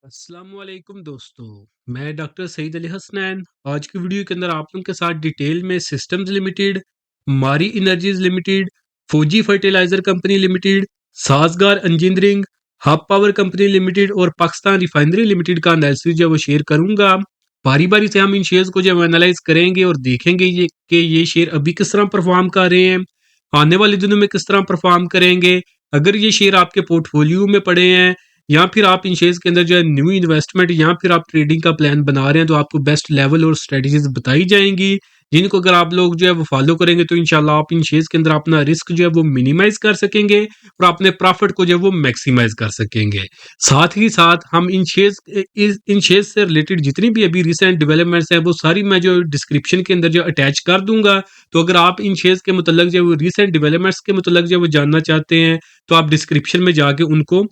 अस्सलामुअलैकुम दोस्तों। मैं डॉक्टर सईद अली हसनैन। आज की वीडियो के अंदर आप लोगों के साथ डिटेल में systems limited, Mari energies limited, Fauji fertiliser company limited, Sazgar engineering, Hub power company limited और पाकिस्तान रिफाइनरी लिमिटेड का एनालिसिस जो है वो शेयर करूंगा। बारी बारी से हम इन शेयर्स को जब एनालाइज करेंगे और देखेंगे ये शेयर अभी किस तरह परफॉर्म कर रहे हैं, आने वाले दिनों में किस तरह परफॉर्म करेंगे। अगर ये शेयर आपके पोर्टफोलियो में पड़े हैं या फिर आप इन शेयर्स के अंदर जो है न्यू इन्वेस्टमेंट या फिर आप ट्रेडिंग का प्लान बना रहे हैं, तो आपको बेस्ट लेवल और स्ट्रेटजीज बताई जाएंगी, जिनको अगर आप लोग जो है वो फॉलो करेंगे तो इंशाल्लाह आप इन शेयर्स के अंदर अपना रिस्क जो है वो मिनिमाइज कर सकेंगे और अपने प्रॉफिट को जो है वो मैक्सिमाइज कर सकेंगे। साथ ही साथ हम इन शेयर्स से रिलेटेड जितनी भी अभी रिसेंट डेवलपमेंट्स हैं वो सारी मैं जो डिस्क्रिप्शन के अंदर जो अटैच कर दूंगा। तो अगर आप इन शेयर्स के मतलब जो रिसेंट डेवलपमेंट्स के मतलब जो वो जानना चाहते हैं, तो आप डिस्क्रिप्शन में जाके उनको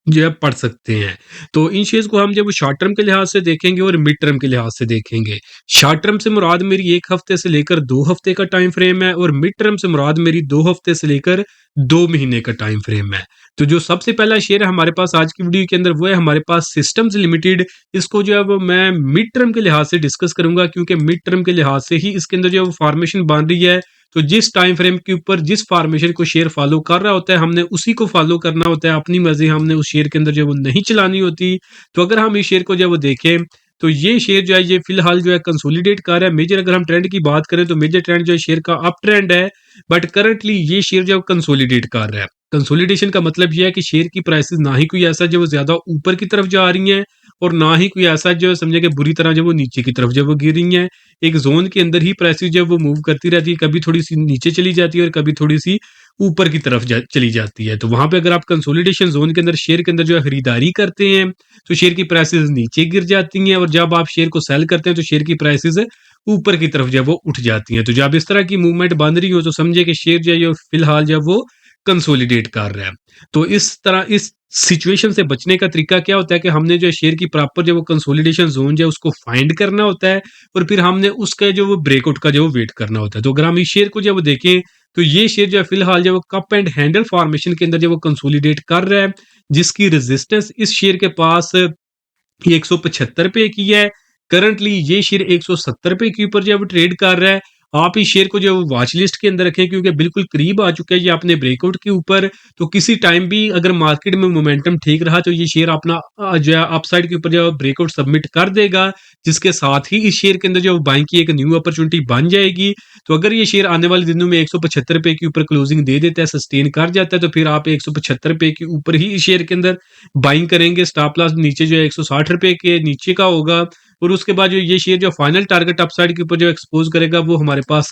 जो है पढ़ सकते हैं। तो इन शेयर्स को हम जब शॉर्ट टर्म के लिहाज से देखेंगे और मिड टर्म के लिहाज से देखेंगे। शॉर्ट टर्म से मुराद मेरी 1 हफ्ते से लेकर 2 हफ्ते का टाइम फ्रेम है और मिड टर्म से मुराद मेरी 2 हफ्ते से लेकर 2 महीने का टाइम फ्रेम है। तो जो सबसे पहला शेयर है हमारे पास आज की वीडियो के अंदर वो है हमारे पास सिस्टम्स लिमिटेड। इसको जो है वो मैं मिड टर्म के लिहाज से डिस्कस करूंगा, क्योंकि मिड टर्म के लिहाज से ही इसके अंदर जो है वो फॉर्मेशन बन रही है। तो जिस टाइम फ्रेम के ऊपर जिस फॉर्मेशन को शेयर फॉलो कर रहा होता है, हमने उसी को फॉलो करना होता है। अपनी मर्जी हमने उस शेयर के अंदर जो है वो नहीं चलानी होती। तो अगर हम इस शेयर को जो है वो देखें, तो ये शेयर जो है ये फिलहाल जो है कंसोलिडेट कर रहा है। मेजर अगर हम ट्रेंड की बात करें तो मेजर ट्रेंड जो है शेयर का अप ट्रेंड है, बट करंटली ये शेयर जो है कंसोलिडेट कर रहा है। कंसोलिडेशन का मतलब यह है कि शेयर की प्राइसेस ना ही कोई ऐसा जो वो ज्यादा ऊपर की तरफ जा रही हैं और ना ही कोई ऐसा जो समझे कि बुरी तरह जो वो नीचे की तरफ जो वो गिर रही हैं। एक जोन के अंदर ही प्राइसेस जो है वो मूव करती रहती है, कभी थोड़ी सी नीचे चली जाती है और कभी थोड़ी सी ऊपर की तरफ चली जाती है। तो वहां पे अगर आप कंसोलिडेशन जोन के अंदर शेयर के अंदर जो है खरीदारी करते हैं तो शेयर की प्राइसेस नीचे गिर जाती हैं, और जब आप शेयर को सेल करते हैं तो शेयर की प्राइसेस ऊपर की तरफ जो है वो उठ जाती हैं। तो जब इस तरह की मूवमेंट बन रही हो तो समझे कि शेयर जो है ये फिलहाल जो है वो कंसोलिडेट कर रहा है। तो इस तरह इस सिचुएशन से बचने का तरीका क्या होता है कि हमने जो है शेयर की प्रॉपर जो वो कंसोलिडेशन जोन जो है उसको फाइंड करना होता है और फिर हमने उसका जो वो ब्रेकआउट का जो वो वेट करना होता है। तो अगर हम इस शेयर को जो वो देखें तो ये शेयर जो है फिलहाल जो वो कप एंड हैंडल फॉर्मेशन के अंदर जो वो कंसोलिडेट कर रहा है, जिसकी रेजिस्टेंस इस शेयर के पास ये 175 रुपए की है। करंटली ये शेयर 170 रुपए के ऊपर जो है वो ट्रेड कर रहा है। आप इस शेयर को जो है वो वॉच लिस्ट के अंदर रखें, क्योंकि बिल्कुल करीब आ चुका है ये अपने ब्रेकआउट के ऊपर। तो किसी टाइम भी अगर मार्केट में मोमेंटम ठीक रहा तो ये शेयर अपना जो है अपसाइड के ऊपर जो है ब्रेकआउट सबमिट कर देगा, जिसके साथ ही इस शेयर के अंदर जो बाइंग की एक न्यू अपॉर्चुनिटी बन जाएगी। तो अगर ये शेयर आने वाले दिनों में 175 रुपए के ऊपर क्लोजिंग दे देता है, सस्टेन कर जाता है, तो फिर आप 175 रुपए के ऊपर ही इस शेयर के अंदर बाइंग करेंगे। स्टॉप लॉस नीचे जो है 160 रुपए के नीचे का होगा और उसके बाद जो ये शेयर जो फाइनल टारगेट अपसाइड के ऊपर जो एक्सपोज करेगा वो हमारे पास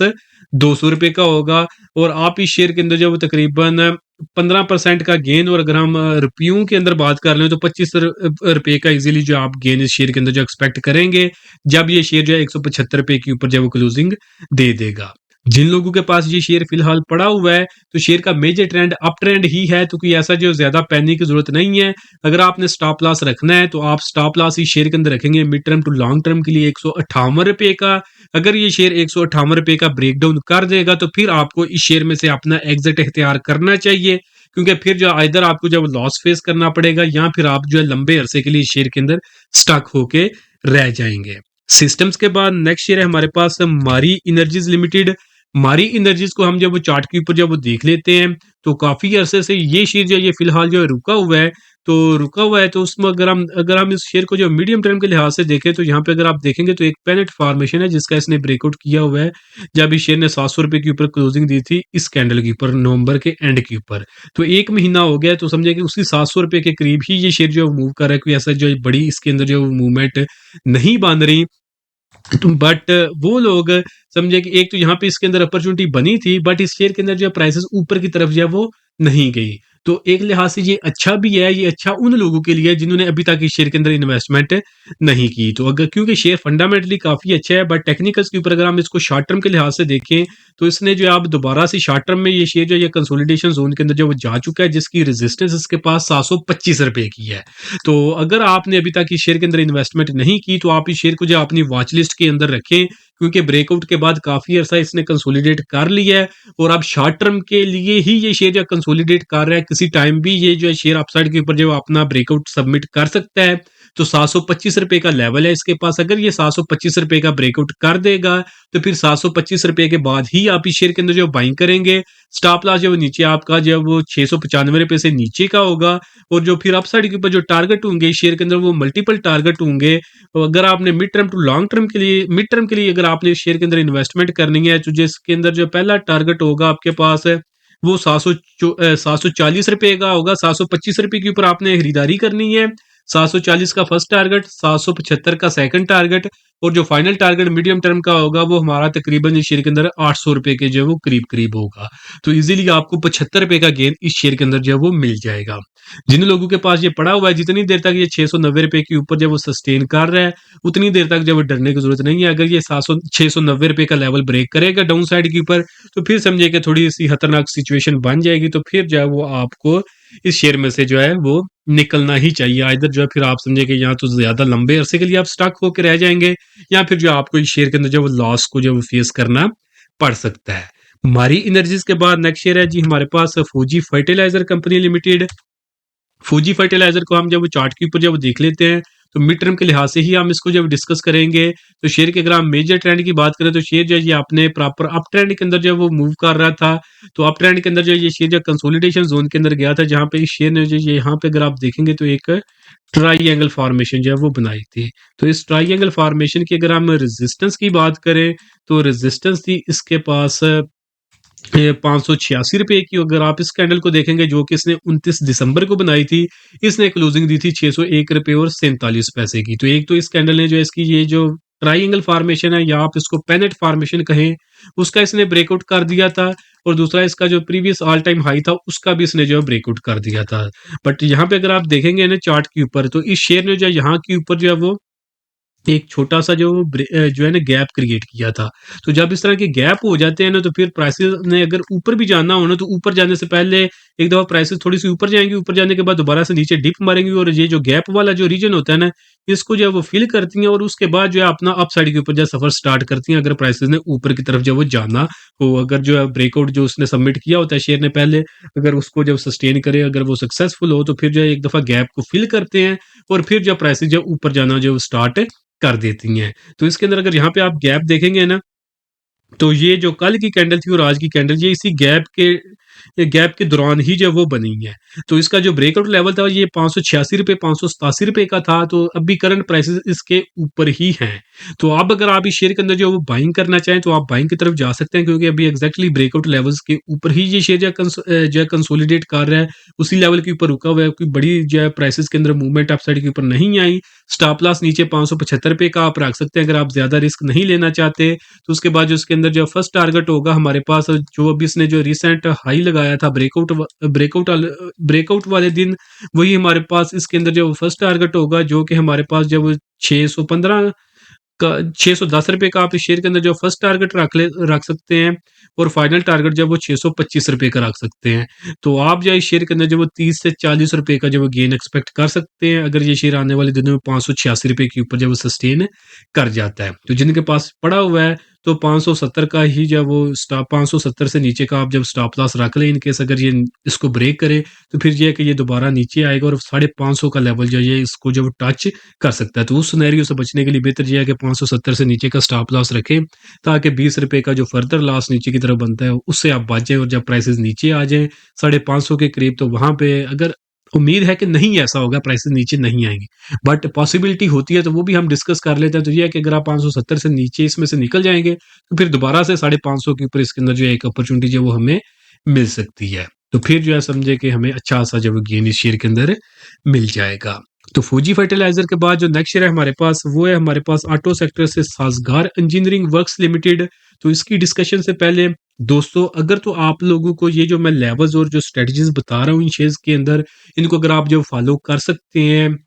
200 रुपए का होगा। और आप इस शेयर के अंदर जो वो तकरीबन 15% का गेन, और अगर हम रुपयों के अंदर बात कर लें तो 25 रुपए का इजीली जो आप गेन इस शेयर के अंदर जो एक्सपेक्ट करेंगे जब ये शेयर जो है 175 रुपए के ऊपर जो वो क्लोजिंग दे देगा। जिन लोगों के पास ये शेयर फिलहाल पड़ा हुआ है तो शेयर का मेजर ट्रेंड अप ट्रेंड ही है, तो कोई ऐसा जो ज्यादा पैनिक की जरूरत नहीं है। अगर आपने स्टॉप लॉस रखना है तो आप स्टॉप लॉस इस शेयर के अंदर रखेंगे mid term to long term के लिए 158 रुपए का। अगर ये शेयर 158 रुपए का ब्रेकडाउन कर देगा तो फिर आपको इस शेयर में से अपना एग्जिट इख्तियार करना चाहिए, क्योंकि फिर जो इधर आपको जब लॉस फेस करना पड़ेगा या फिर आप जो है लंबे अरसे के लिए इस शेयर के अंदर स्टक होके रह जाएंगे। सिस्टम्स के बाद नेक्स्ट शेयर है हमारे पास मारी एनर्जीज लिमिटेड। मारी एनर्जीज को हम जब वो चार्ट के ऊपर जब वो देख लेते हैं तो काफी अरसे से ये शेयर जो है ये फिलहाल जो है रुका हुआ है। तो रुका हुआ है तो उसमें अगर हम इस शेयर को जो मीडियम टर्म के लिहाज से देखें तो यहाँ पे अगर आप देखेंगे तो एक पैनेट फॉर्मेशन है जिसका इसने ब्रेकआउट किया हुआ है, जब इस शेयर ने 700 रुपए के ऊपर क्लोजिंग दी थी इस कैंडल के ऊपर नवंबर के एंड के ऊपर। तो 1 महीना हो गया, तो समझे कि उसी 700 रुपए के करीब ही ये शेयर जो है मूव कर रहा है। कोई ऐसा जो है बड़ी इसके अंदर जो मूवमेंट नहीं बन रही। बट वो लोग समझे कि एक तो यहाँ पे इसके अंदर अपॉर्चुनिटी बनी थी, बट इस शेयर के अंदर जो प्राइसेस ऊपर की तरफ जो है वो नहीं गई। तो एक लिहाज से ये अच्छा भी है, ये अच्छा उन लोगों के लिए जिन्होंने अभी तक इस शेयर के अंदर इन्वेस्टमेंट नहीं की। तो अगर क्योंकि शेयर फंडामेंटली काफी अच्छा है, बट टेक्निकल्स के ऊपर अगर हम इसको शॉर्ट टर्म के लिहाज से देखें तो इसने जो है आप दोबारा से शॉर्ट टर्म में ये शेयर जो है कंसोलिडेशन जोन के अंदर जो वो जा चुका है, जिसकी रेजिस्टेंस इसके पास 725 रुपए की है। तो अगर आपने अभी तक इस शेयर के अंदर इन्वेस्टमेंट नहीं की तो आप इस शेयर को जो अपनी वॉच लिस्ट के अंदर रखें, क्योंकि ब्रेकआउट के बाद काफी अरसा इसने कंसोलिडेट कर लिया है और अब शॉर्ट टर्म के लिए ही ये शेयर जो कंसोलिडेट कर रहा है। किसी टाइम भी ये जो है शेयर अपसाइड के ऊपर जो अपना ब्रेकआउट सबमिट कर सकता है। तो ₹725 का लेवल है इसके पास। अगर ये ₹725 का ब्रेकआउट कर देगा, तो फिर ₹725 के बाद ही आप इस शेयर के अंदर जो बाइंग करेंगे। स्टॉप लॉस जब नीचे आपका जब वो ₹695 से नीचे का होगा, और जो फिर अपसाइड के ऊपर जो टारगेट होंगे इस शेयर के अंदर, वो मल्टीपल टारगेट होंगे। तो अगर आपने mid term to long term के लिए, मिड टर्म के लिए अगर आपने इस शेयर के अंदर इन्वेस्टमेंट करनी है, तो जिसके अंदर जो पहला टारगेट होगा आपके पास है, वो 740 का होगा। ₹725 के ऊपर आपने खरीदारी करनी है। 740 का फर्स्ट टारगेट, 775 का सेकंड टारगेट, और जो फाइनल टारगेट मीडियम टर्म का होगा वो हमारा तकरीबन इस शेयर के अंदर ₹800 के जो है वो करीब करीब होगा। तो इजीली आपको ₹75 का गेन इस शेयर के अंदर जो है वो मिल जाएगा। जिन लोगों के पास ये पड़ा हुआ है, जितनी देर तक ये ₹690 के ऊपर जब वो सस्टेन कर रहा है, उतनी देर तक जब डरने की जरूरत नहीं है। अगर ये 700 ₹690 का लेवल ब्रेक करेगा डाउन साइड के ऊपर, तो फिर समझिए कि थोड़ी सी खतरनाक सिचुएशन बन जाएगी। तो फिर जो है वो आपको इस शेयर में से जो है वो निकलना ही चाहिए। इधर जो है फिर आप समझे कि यहाँ तो ज्यादा लंबे अरसे के लिए आप स्टक होकर रह जाएंगे, या फिर जो आपको इस शेयर के अंदर जो वो लॉस को जो फेस करना पड़ सकता है। मारी एनर्जीज के बाद नेक्स्ट शेयर है जी हमारे पास Fauji fertiliser company limited. Fauji fertiliser को हम जब चार्ट के ऊपर जब देख लेते हैं, तो मिड टर्म के लिहाज से ही हम इसको जब डिस्कस करेंगे। तो शेयर के अगर हम मेजर ट्रेंड की बात करें, तो शेयर जो है ये आपने प्रॉपर अप ट्रेंड के अंदर जो वो मूव कर रहा था। तो अप ट्रेंड के अंदर जो ये शेयर जो कंसोलिडेशन जोन के अंदर गया था, जहां पे इस शेयर ने जो यहाँ पे अगर आप देखेंगे तो एक ट्राई फॉर्मेशन जो है वो बनाई थी। तो इस ट्राई फॉर्मेशन की अगर हम रेजिस्टेंस की बात करें, तो रेजिस्टेंस थी इसके पास ₹586 की। अगर आप इस कैंडल को देखेंगे जो कि इसने 29 दिसंबर को बनाई थी, इसने क्लोजिंग दी थी ₹601 और 47 पैसे की। तो एक तो इस कैंडल ने जो इसकी ये जो ट्राइंगल फॉर्मेशन है, या आप इसको पेनेट फॉर्मेशन कहें, उसका इसने ब्रेकआउट कर दिया था। और दूसरा इसका जो प्रीवियस ऑल टाइम हाई था उसका भी इसने जो है ब्रेकआउट कर दिया था। बट यहाँ पे अगर आप देखेंगे ना चार्ट के ऊपर, तो इस शेयर ने जो है यहाँ के ऊपर जो है वो एक छोटा-सा जो है ना गैप क्रिएट किया था। तो जब इस तरह के गैप हो जाते हैं ना, तो फिर प्राइसेज़ ने अगर ऊपर भी जाना हो ना, तो ऊपर जाने से पहले एक दफ़ा प्राइसेज़ थोड़ी-सी ऊपर जाएँगी, ऊपर जाने के बाद दोबारा से नीचे डिप मारेंगी, और ये जो गैप वाला जो रीजन होता है ना, इसको जो है वो फ़िल करती हैं, और उसके बाद जो है अपना अपसाइड के ऊपर जो है सफ़र स्टार्ट करती हैं, अगर प्राइसेज़ ने ऊपर की तरफ जो है वो जाना हो। अगर जो है ब्रेकआउट जो उसने सबमिट किया होता है शेयर ने पहले, अगर उसको जब सस्टेन करे, अगर वो सक्सेसफुल हो, तो फिर जो है एक दफ़ा गैप को फ़िल करते हैं, और फिर जो प्राइसेज़ जो ऊपर जाना जो स्टार्ट कर देती हैं। तो इसके अंदर अगर यहाँ पे आप गैप देखेंगे ना, तो ये जो कल की कैंडल थी और आज की कैंडल, ये इसी गैप के दौरान ही जो वो बनी है। तो इसका जो ब्रेकआउट लेवल था ये ₹586 ₹587 का था। तो अभी करंट प्राइसेस इसके ऊपर ही हैं। तो अब अगर आप इस शेयर के अंदर जो वो बाइंग करना चाहें, तो आप बाइंग की तरफ जा सकते हैं, क्योंकि अभी एग्जैक्टली ब्रेकआउट लेवल्स के ऊपर ही ये शेयर जो है कंसोलिडेट कर रहा है। उसी लेवल के ऊपर रुका हुआ है। कोई बड़ी जो है प्राइसेस के अंदर मूवमेंट अपसाइड के ऊपर नहीं आई। स्टॉप लॉस नीचे ₹575 का आप रख सकते हैं अगर आप ज्यादा रिस्क नहीं लेना चाहते। तो उसके बाद जो इसके अंदर जो फर्स्ट टारगेट होगा हमारे पास, जो अभी इसने जो रिसेंट हाई लगाया था ब्रेकआउट वाले दिन, वही हमारे पास इसके अंदर जो फर्स्ट टारगेट होगा, जो कि हमारे पास जब 615 का ₹610 का आप इस शेयर के अंदर जो फर्स्ट टारगेट रख सकते हैं, और फाइनल टारगेट जो वो ₹625 का रख सकते हैं। तो आप जो इस शेयर के अंदर जो वो ₹30 से ₹40 का जो वो गेन एक्सपेक्ट कर सकते हैं, अगर ये शेयर आने वाले दिनों में ₹586 के ऊपर जब वो सस्टेन कर जाता है। तो जिनके पास पड़ा हुआ है, तो 570 का ही जब वो स्टॉप 570 से नीचे का आप जब स्टॉप लॉस रख लें, इन केस अगर ये इसको ब्रेक करे, तो फिर ये है कि ये दोबारा नीचे आएगा, और 550 का लेवल जो है ये इसको जब टच कर सकता है। तो उस सिनेरियो से बचने के लिए बेहतर ये है कि 570 से नीचे का स्टॉप लॉस रखें, ताकि ₹20 का जो फर्दर लॉस नीचे की तरफ बनता है उससे आप बच जाएं। और जब प्राइसेस नीचे आ जाएं 550 के करीब, तो वहां पे अगर उम्मीद है कि नहीं ऐसा होगा, प्राइसेस नीचे नहीं आएंगे, बट पॉसिबिलिटी होती है, तो वो भी हम डिस्कस कर लेते हैं। तो ये है कि अगर आप 570 से नीचे इसमें से निकल जाएंगे, तो फिर दोबारा से 550 के ऊपर इसके अंदर जो है एक अपॉर्चुनिटी जो है वो हमें मिल सकती है। तो फिर जो है समझे कि हमें अच्छा सा जब गेन इस शेयर के अंदर मिल जाएगा। तो फौजी फर्टिलाइजर के बाद जो नेक्स्ट शेयर है हमारे पास, वो है हमारे पास ऑटो सेक्टर से साजगार इंजीनियरिंग वर्क्स लिमिटेड। तो इसकी डिस्कशन से पहले दोस्तों, अगर तो आप लोगों को ये जो मैं लेवल्स और जो स्ट्रेटजीज बता रहा हूँ इन शेयर्स के अंदर, इनको अगर आप जो फॉलो कर सकते हैं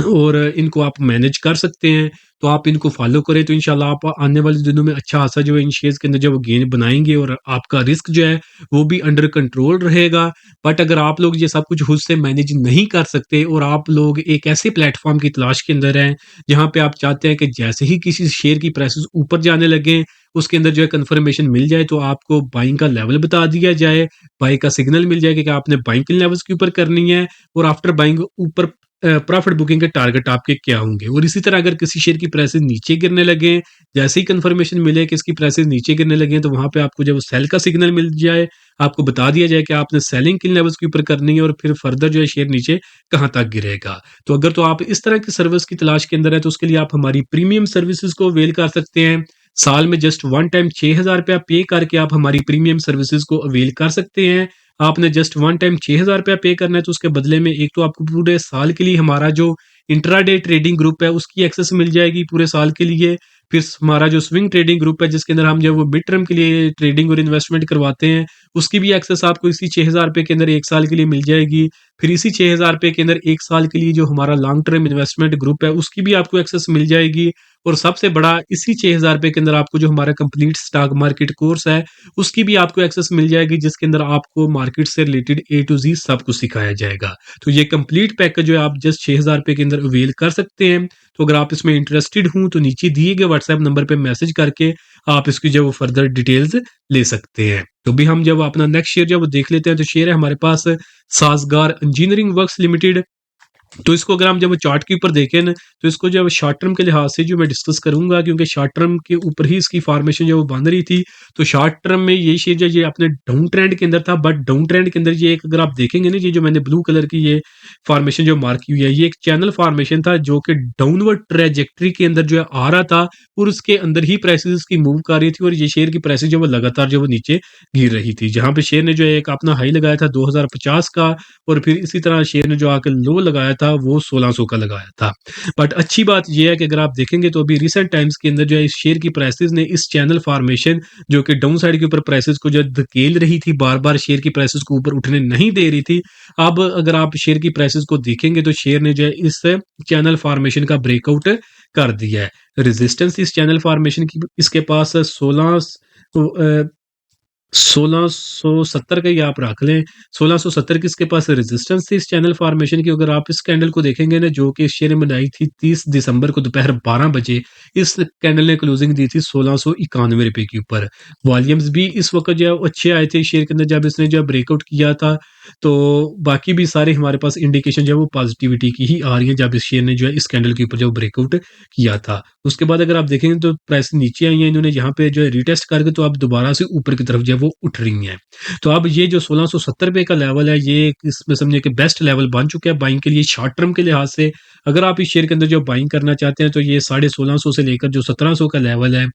और इनको आप मैनेज कर सकते हैं, तो आप इनको फॉलो करें, तो इंशाल्लाह आप आने वाले दिनों में अच्छा खासा जो है इन शेयर्स के अंदर जो वो गेन बनाएंगे, और आपका रिस्क जो है वो भी अंडर कंट्रोल रहेगा। बट अगर आप लोग ये सब कुछ खुद से मैनेज नहीं कर सकते, और आप लोग एक ऐसे प्लेटफॉर्म की तलाश के अंदर हैं जहां पे आप चाहते हैं कि जैसे ही किसी शेयर की प्राइसेस ऊपर जाने लगे, उसके अंदर जो है कंफर्मेशन मिल जाए, तो आपको बाइंग का लेवल बता दिया जाए, बाइंग का सिग्नल मिल जाए कि आपने बाइंग किन लेवल्स के ऊपर करनी है, और आफ्टर बाइंग ऊपर प्रॉफिट बुकिंग के टारगेट आपके क्या होंगे। और इसी तरह अगर किसी शेयर की प्राइसेस नीचे गिरने लगे, जैसे ही कंफर्मेशन मिले कि इसकी प्राइसेस नीचे गिरने लगे हैं, तो वहां पे आपको जब सेल का सिग्नल मिल जाए, आपको बता दिया जाए कि आपने सेलिंग किन लेवल्स के ऊपर करनी है और फिर फर्दर जो है शेयर नीचे कहाँ तक गिरेगा। तो अगर तो आप इस तरह की सर्विस की तलाश के अंदर है, तो उसके लिए आप हमारी प्रीमियम सर्विसेज को अवेल कर सकते हैं। साल में जस्ट वन टाइम 6,000 रुपया पे करके आप हमारी प्रीमियम सर्विसेज को अवेल कर सकते हैं। आपने जस्ट वन टाइम 6,000 रुपया पे करना है, तो उसके बदले में एक तो आपको पूरे साल के लिए हमारा जो इंट्राडे ट्रेडिंग ग्रुप है उसकी एक्सेस मिल जाएगी पूरे साल के लिए। फिर हमारा जो स्विंग ट्रेडिंग ग्रुप है जिसके अंदर हम जो वो मिड टर्म के लिए ट्रेडिंग और इन्वेस्टमेंट करवाते हैं, उसकी भी एक्सेस आपको इसी 6,000 रुपये के अंदर एक साल के लिए मिल जाएगी। फिर इसी 6,000 रुपये के अंदर एक साल के लिए जो हमारा लॉन्ग टर्म इन्वेस्टमेंट ग्रुप है उसकी भी आपको एक्सेस मिल जाएगी। और सबसे बड़ा, इसी 6,000 रुपये के अंदर आपको जो हमारा कंप्लीट स्टॉक मार्केट कोर्स है उसकी भी आपको एक्सेस मिल जाएगी, जिसके अंदर आपको मार्केट से रिलेटेड ए टू जी सब कुछ सिखाया जाएगा। तो ये कंप्लीट पैकेज जो है आप जस्ट 6,000 रुपये के अंदर अवेल कर सकते हैं। तो अगर आप इसमें इंटरेस्टेड हूं तो नीचे दिए गए व्हाट्सएप नंबर पे मैसेज करके आप इसकी जो वो फर्दर डिटेल्स ले सकते हैं। तो भी हम जब अपना नेक्स्ट शेयर जब वो देख लेते हैं, तो शेयर है हमारे पास साजगार इंजीनियरिंग वर्क्स लिमिटेड। तो इसको अगर हम जब चार्ट के ऊपर देखें ना, तो इसको जब शॉर्ट टर्म के लिहाज से जो मैं डिस्कस करूंगा, क्योंकि शॉर्ट टर्म के ऊपर ही इसकी फॉर्मेशन जो वो बन रही थी। तो शॉर्ट टर्म में ये शेयर जो ये अपने डाउन ट्रेंड के अंदर था, बट डाउन ट्रेंड के अंदर ये एक अगर आप देखेंगे ना, ये जो मैंने ब्लू कलर की ये फॉर्मेशन जो मार्क की हुई है, ये एक चैनल फॉर्मेशन था जो कि डाउनवर्ड ट्रेजेक्ट्री के अंदर जो है आ रहा था, और उसके अंदर ही प्राइसेस इसकी मूव कर रही थी, और ये शेयर की प्राइसेस जो वो लगातार जो वो नीचे गिर रही थी, जहां पे शेयर ने जो है एक अपना हाई लगाया था 2050 का, और फिर इसी तरह शेयर ने जो आकर लो लगाया था वो 1600 का लगाया था। बट अच्छी बात यह है कि अगर आप देखेंगे तो अभी रिसेंट टाइम्स के अंदर जो है इस शेयर की प्राइसेस ने इस चैनल फॉर्मेशन जो कि डाउन साइड के ऊपर प्राइसेस को जो धकेल रही थी, बार बार शेयर की प्राइसेस को ऊपर उठने नहीं दे रही थी। अब अगर आप शेयर की प्राइसेस को देखेंगे तो शेयर ने जो है इस चैनल फॉर्मेशन का ब्रेकआउट कर दिया है। रेजिस्टेंस इस चैनल फॉर्मेशन की इसके पास 1670 का ही आप रख लें। 1670 की इसके पास रेजिस्टेंस थी इस चैनल फॉर्मेशन की। अगर आप इस कैंडल को देखेंगे ना, जो कि इस शेयर में बनाई थी 30 दिसंबर को दोपहर 12 बजे, इस कैंडल ने क्लोजिंग दी थी 1691 रुपए के ऊपर। वॉल्यूम्स भी इस वक्त जो है अच्छे आए थे शेयर के अंदर जब इसने जो ब्रेकआउट किया था। तो बाकी भी सारे हमारे पास इंडिकेशन जो है वो पॉजिटिविटी की ही आ रही है जब इस शेयर ने जो है इस कैंडल के ऊपर जो ब्रेकआउट किया था। उसके बाद अगर आप देखेंगे तो प्राइस नीचे आई है, इन्होंने यहाँ पे जो है रिटेस्ट करके तो अब दोबारा से ऊपर की तरफ जो है वो उठ रही हैं। तो अब ये जो 1670 रुपए का लेवल है, ये इसमें समझे कि बेस्ट लेवल बन चुका है बाइंग के लिए शॉर्ट टर्म के लिहाज से। अगर आप इस शेयर के अंदर जो बाइंग करना चाहते हैं तो ये 1650 से लेकर जो 1700 का लेवल है,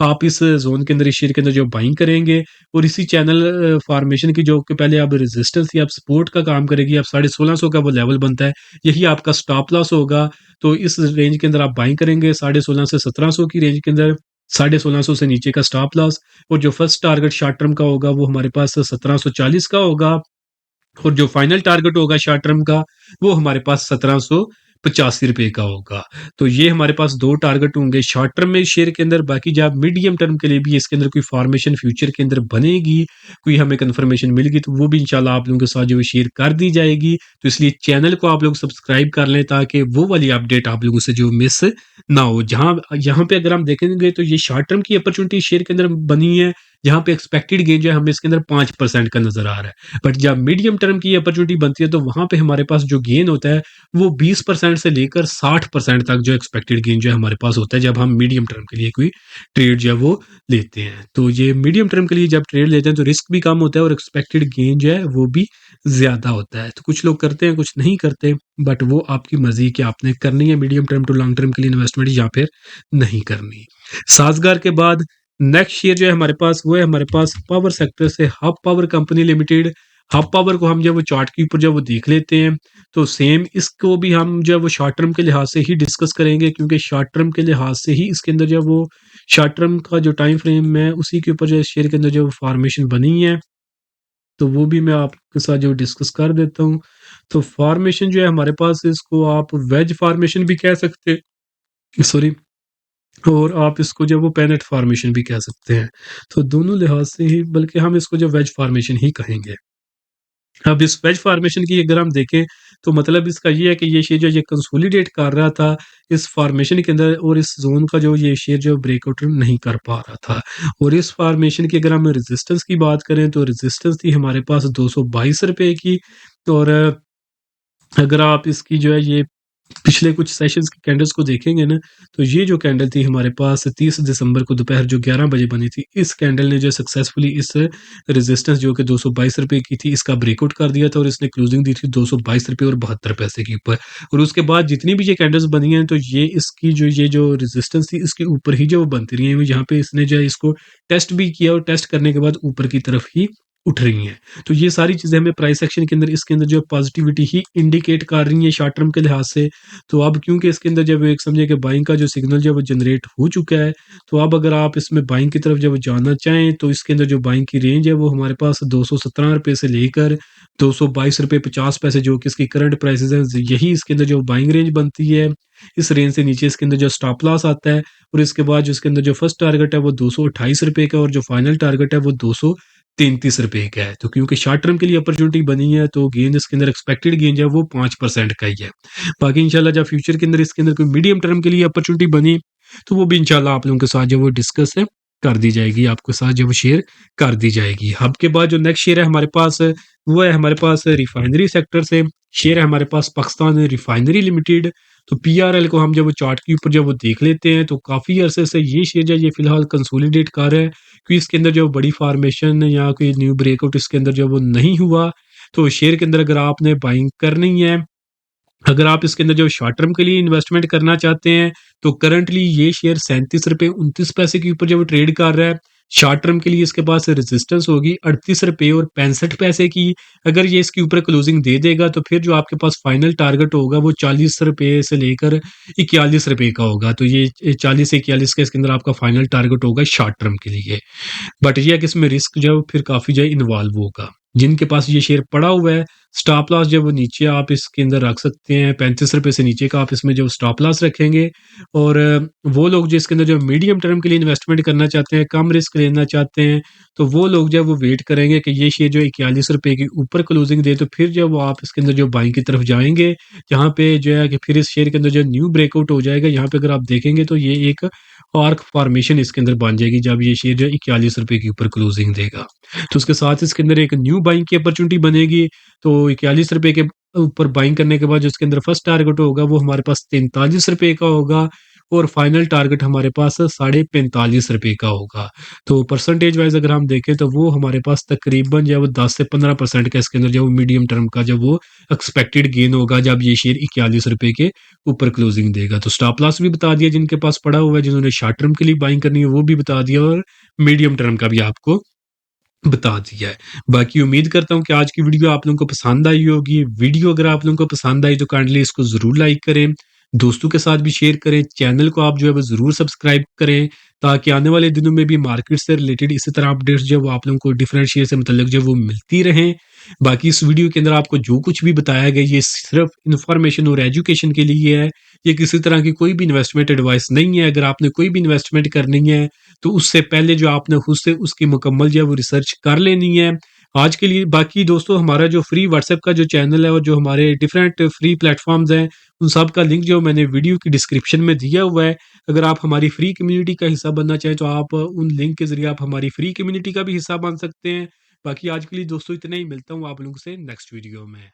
आप इस जोन के अंदर इस शेयर के अंदर जो बाइंग करेंगे, और इसी चैनल फॉर्मेशन की जो कि पहले अब रेजिस्टेंस थी अब सपोर्ट का काम करेगी, अब 1650 का वो लेवल बनता है, यही आपका स्टॉप लॉस होगा। तो इस रेंज के अंदर आप बाइंग करेंगे 1650 से 1700 की रेंज के अंदर, 1650 से नीचे का स्टॉप लॉस। और जो फर्स्ट टारगेट शॉर्ट टर्म का होगा वो हमारे पास 1740 का होगा, और जो फाइनल टारगेट होगा शॉर्ट टर्म का वो हमारे पास 1785 रुपए का होगा। तो ये हमारे पास दो टारगेट होंगे शॉर्ट टर्म में शेयर के अंदर। बाकी जब मीडियम टर्म के लिए भी इसके अंदर कोई फॉर्मेशन फ्यूचर के अंदर बनेगी, कोई हमें कंफर्मेशन मिलेगी, तो वो भी इंशाल्लाह आप लोगों के साथ जो है शेयर कर दी जाएगी। तो इसलिए चैनल को आप लोग सब्सक्राइब कर लें ताकि वो वाली अपडेट आप लोगों से जो मिस ना हो। जहां यहाँ पे अगर हम देखेंगे तो ये शॉर्ट टर्म की अपॉर्चुनिटी शेयर के अंदर बनी है, जहां पे एक्सपेक्टेड गेन जो है हमें इसके अंदर 5% का नजर आ रहा है। बट जब मीडियम टर्म की अपॉर्चुनिटी बनती है तो वहां पे हमारे पास जो गेन होता है वो 20% से लेकर 60% तक जो एक्सपेक्टेड गेन जो है हमारे पास होता है जब हम मीडियम टर्म के लिए कोई ट्रेड जो है वो लेते हैं। तो ये मीडियम टर्म के लिए जब ट्रेड लेते हैं तो रिस्क भी कम होता है और एक्सपेक्टेड गेन जो है वो भी ज्यादा होता है। तो कुछ लोग करते हैं, कुछ नहीं करते, बट वो आपकी मर्जी कि आपने करनी है medium term to long term के लिए इन्वेस्टमेंट या फिर नहीं करनी। साजगार के बाद नेक्स्ट शेयर जो है हमारे पास वो है हमारे पास पावर सेक्टर से hub power company limited. Hub power को हम जब वो चार्ट के ऊपर जब वो देख लेते हैं तो सेम इसको भी हम जो है वो शॉर्ट टर्म के लिहाज से ही डिस्कस करेंगे, क्योंकि शॉर्ट टर्म के लिहाज से ही इसके अंदर जो वो शॉर्ट टर्म का जो टाइम फ्रेम है उसी के ऊपर जो शेयर के अंदर जो फॉर्मेशन बनी है, तो वो भी मैं आपके साथ जो डिस्कस कर देता हूँ। तो फॉर्मेशन जो है हमारे पास इसको आप वेज फॉर्मेशन भी कह सकते हैं, सॉरी, और आप इसको जो वो पेनेट फॉर्मेशन भी कह सकते हैं। तो दोनों लिहाज से ही, बल्कि हम इसको जो वेज फॉर्मेशन ही कहेंगे। अब इस वेज फॉर्मेशन की अगर हम देखें तो मतलब इसका ये है कि ये शेयर जो ये कंसोलिडेट कर रहा था इस फॉर्मेशन के अंदर, और इस जोन का जो ये शेयर जो ब्रेकआउट नहीं कर पा रहा था। और इस फॉर्मेशन की अगर हम रेजिस्टेंस की बात करें तो रेजिस्टेंस थी हमारे पास 222 रुपए की। और अगर आप इसकी जो है ये पिछले कुछ सेशंस के कैंडल्स को देखेंगे ना, तो ये जो कैंडल थी हमारे पास 30 दिसंबर को दोपहर जो 11 बजे बनी थी, इस कैंडल ने जो सक्सेसफुली इस रेजिस्टेंस जो कि ₹222 की थी, इसका ब्रेकआउट कर दिया था और इसने क्लोजिंग दी थी ₹222 और 72 पैसे के ऊपर। और उसके बाद जितनी भी ये कैंडल्स बनी हैं, तो ये इसकी जो ये जो रेजिस्टेंस थी, इसके ऊपर ही जो वो बनती रही हैं, जहाँ पे इसने जो है इसको टेस्ट भी किया और टेस्ट करने के बाद ऊपर की तरफ ही उठ रही हैं। तो ये सारी चीज़ें हमें प्राइस एक्शन के अंदर इसके अंदर जो पॉजिटिविटी ही इंडिकेट कर रही हैं शॉर्ट टर्म के लिहाज से। तो अब क्योंकि इसके अंदर जब एक समझिए कि बाइंग का जो सिग्नल जो है वो जनरेट हो चुका है, तो अब अगर आप इसमें बाइंग की तरफ जब जाना चाहें, तो इसके अंदर जो बाइंग की रेंज है वो हमारे पास ₹217 से लेकर ₹222.50 जो कि इसकी करंट प्राइसेज़ हैं, यही इसके अंदर जो बाइंग रेंज बनती है। इस रेंज से नीचे इसके अंदर जो स्टॉप लॉस आता है और इसके बाद जो इसके अंदर जो फर्स्ट टारगेट है वो ₹228 का और जो फाइनल टारगेट है वो ₹233 का है। तो क्योंकि शॉर्ट टर्म के लिए अपॉर्चुनिटी बनी है, तो गेन इसके अंदर एक्सपेक्टेड गेन जो है वो 5% का ही है। बाकी इंशाल्लाह जब फ्यूचर के अंदर इसके अंदर कोई मीडियम टर्म के लिए अपॉर्चुनिटी बनी, तो वो भी इंशाल्लाह आप लोगों के साथ जो वो डिस्कस है कर दी जाएगी, आपके साथ जो वो शेयर कर दी जाएगी। हब के बाद जो नेक्स्ट शेयर है हमारे पास, वो है हमारे पास रिफाइनरी सेक्टर से, शेयर है हमारे पास पाकिस्तान रिफाइनरी लिमिटेड। तो पीआरएल को हम जब वो चार्ट के ऊपर जब वो देख लेते हैं, तो काफ़ी अरसे से ये शेयर जो है ये फिलहाल कंसोलिडेट कर रहा है, क्योंकि इसके अंदर जो बड़ी फॉर्मेशन या कोई न्यू ब्रेकआउट इसके अंदर जो वो नहीं हुआ। तो शेयर के अंदर अगर आपने बाइंग करनी है, अगर आप इसके अंदर जो शॉर्ट टर्म के लिए इन्वेस्टमेंट करना चाहते हैं, तो करंटली ये शेयर ₹37.29 के ऊपर जो वो ट्रेड कर रहा है। शॉर्ट टर्म के लिए इसके पास रेजिस्टेंस होगी ₹38.65 की। अगर ये इसके ऊपर क्लोजिंग दे देगा, तो फिर जो आपके पास फाइनल टारगेट होगा वो ₹40 से लेकर ₹41 का होगा। तो ये 40 से 41 का इसके अंदर आपका फाइनल टारगेट होगा शॉर्ट टर्म के लिए। बट ये है कि इसमें रिस्क जो है वो फिर काफ़ी जो है इन्वॉल्व होगा। जिनके पास ये शेयर पड़ा हुआ है, स्टॉप लॉस जो है वो नीचे आप इसके अंदर रख सकते हैं, ₹35 से नीचे का आप इसमें जो स्टॉप लॉस रखेंगे। और वो लोग जो इसके अंदर जो मीडियम टर्म के लिए इन्वेस्टमेंट करना चाहते हैं, कम रिस्क लेना चाहते हैं, तो वो लोग जो है वो वेट करेंगे कि ये शेयर जो ₹41 के ऊपर क्लोजिंग दे, तो फिर जो है वो आप इसके अंदर जो बाइंग की तरफ जाएँगे। जहाँ पे जो है कि फिर इस शेयर के अंदर जो न्यू ब्रेकआउट हो जाएगा, यहाँ पे अगर आप देखेंगे तो ये एक आर्क फॉर्मेशन इसके अंदर बन जाएगी, जब ये शेयर जो है ₹41 के ऊपर क्लोजिंग देगा। तो उसके साथ इसके अंदर एक न्यू बाइंग की अपॉर्चुनिटी बनेगी। तो ₹41 के ऊपर बाइंग करने के बाद जो इसके अंदर फर्स्ट टारगेट होगा वो हमारे पास ₹43 का होगा और फाइनल टारगेट हमारे पास ₹45.5 का होगा। तो परसेंटेज वाइज़ अगर हम देखें, तो वो हमारे पास तकरीबन जो है वो 10 से 15% का इसके अंदर जो मीडियम टर्म का जो वो एक्सपेक्टेड गेन होगा, जब ये शेयर ₹41 के ऊपर क्लोजिंग देगा। तो स्टॉप लॉस भी बता दिया जिनके पास पड़ा हुआ है, जिन्होंने शॉर्ट टर्म के लिए बाइंग करनी है वो भी बता दिया और मीडियम टर्म का भी आपको बता दिया है। बाकी उम्मीद करता हूँ कि आज की वीडियो आप लोगों को पसंद आई होगी। वीडियो अगर आप लोगों को पसंद आई, तो काइंडली इसको ज़रूर लाइक करें, दोस्तों के साथ भी शेयर करें, चैनल को आप जो है वो ज़रूर सब्सक्राइब करें, ताकि आने वाले दिनों में भी मार्केट से रिलेटेड इसी तरह अपडेट्स जो है वो आप लोगों को डिफरेंट शेयर से मुतल्लिक जो है वो मिलती रहें। बाकी इस वीडियो के अंदर आपको जो कुछ भी बताया गया, ये सिर्फ इन्फॉर्मेशन और एजुकेशन के लिए है। ये किसी तरह की कोई भी इन्वेस्टमेंट एडवाइस नहीं है। अगर आपने कोई भी इन्वेस्टमेंट करनी है, तो उससे पहले जो आपने खुद से उसकी मुकम्मल जो है वो रिसर्च कर लेनी है। आज के लिए बाकी दोस्तों, हमारा जो फ्री व्हाट्सएप का जो चैनल है और जो हमारे डिफरेंट फ्री प्लेटफ़ॉर्म्स हैं, उन सब का लिंक जो मैंने वीडियो की डिस्क्रिप्शन में दिया हुआ है। अगर आप हमारी फ्री कम्युनिटी का हिस्सा बनना चाहें, तो आप उन लिंक के ज़रिए आप हमारी फ्री कम्युनिटी का भी हिस्सा बन सकते हैं। बाकी आज के लिए दोस्तों इतना ही, मिलता हूँ आप लोगों से नेक्स्ट वीडियो में।